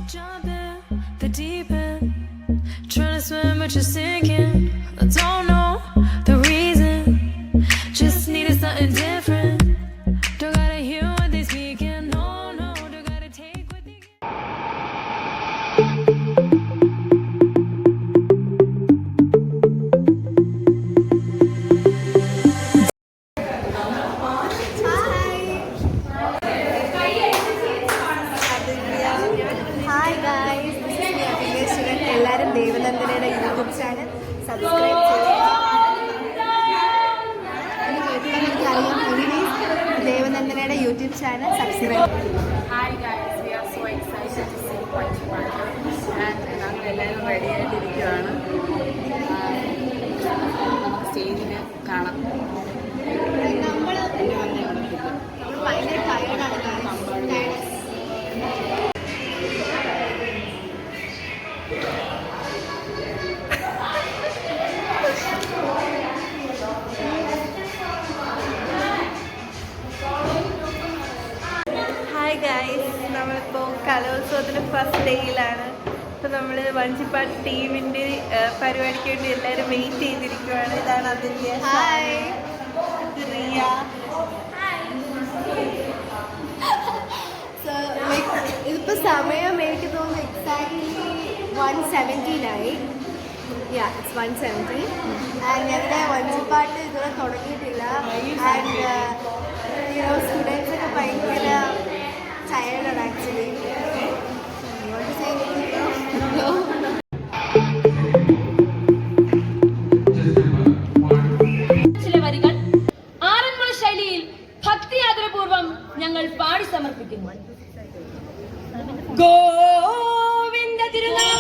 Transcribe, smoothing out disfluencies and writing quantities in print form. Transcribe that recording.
Jump in the deep end, trying to swim but you're sinking. I don't know the reason, just needed something different. Don't gotta hear what they speaking, no, no, don't gotta take what they give. എല്ലാവരും ദേവനന്ദനയുടെ YouTube channel subscribe ചെയ്യുക. ദേവനന്ദനയുടെ YouTube channel subscribe. Hi guys, we are so excited to see what you want. And ഞങ്ങൾ എല്ലാവരും ready ആയിട്ടിരിക്കുകയാണ്. നമുക്ക് സ്റ്റേജിന് കാണാം. നമ്മൾ ഭയങ്കര ടയേർഡാണ്. Hi guys, നമ്മളിപ്പോൾ കലോത്സവത്തിൻ്റെ ഫസ്റ്റ് ഡേയിലാണ്. ഇപ്പോൾ നമ്മൾ വഞ്ചിപ്പാട്ട് ടീമിൻ്റെ പരിപാടിക്ക് വേണ്ടി എല്ലാവരും വെയിറ്റ് ചെയ്തിരിക്കുകയാണ്. ഇതാണ് അതിൻ്റെ റിയ. ഇതിപ്പോൾ സമയം എനിക്ക് തോന്നുന്നു എക്സാക്ട്ലി 1:17 it's 1:17 ആൻഡ് ഞങ്ങളുടെ വഞ്ചിപ്പാട്ട് ഇതുവരെ തുടങ്ങിയിട്ടില്ല. ആൻഡ് സ്റ്റുഡൻസ് ഒക്കെ ഭയങ്കര ടയേർഡാണ് ആക്ച്വലി. ചില വരികൾ ആറന്മുള ശൈലിയിൽ ഭക്തിയാദരപൂർവം ഞങ്ങൾ പാടി സമർപ്പിക്കുന്നു. ഗോവിന്ദ തിരുനാമ